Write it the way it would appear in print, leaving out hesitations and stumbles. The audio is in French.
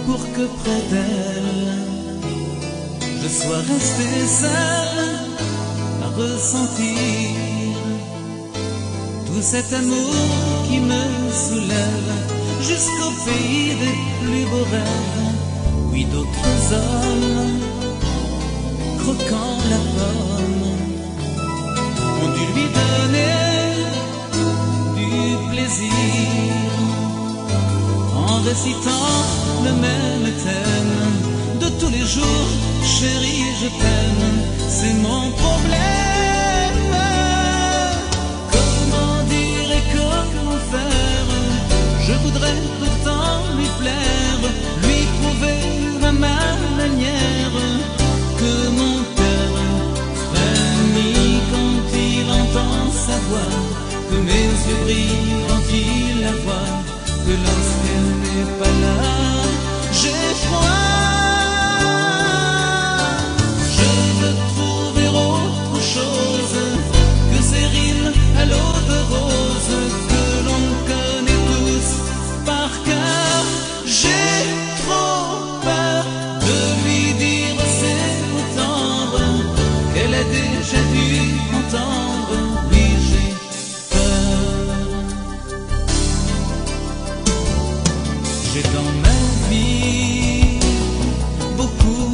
pour que près d'elle je sois resté seul à ressentir tout cet amour qui me soulève jusqu'au pays des plus beaux rêves. Oui, d'autres hommes croquant la pomme ont dû lui donner du plaisir en récitant le même thème de tous les jours. Chérie, je t'aime, c'est mon problème. Comment dire et comment faire? Je voudrais pourtant lui plaire, lui prouver à ma manière que mon cœur frémit quand il entend sa voix, que mes yeux brillent quand il la voit, que lorsqu'elle n'est pas là, j'ai froid. Je veux trouver autre chose que ces rimes à l'eau de rose que l'on connaît tous par cœur. J'ai trop peur de lui dire ces mots tendres qu'elle a déjà dû entendre. Oui, j'ai peur. J'ai dans ma vie beaucoup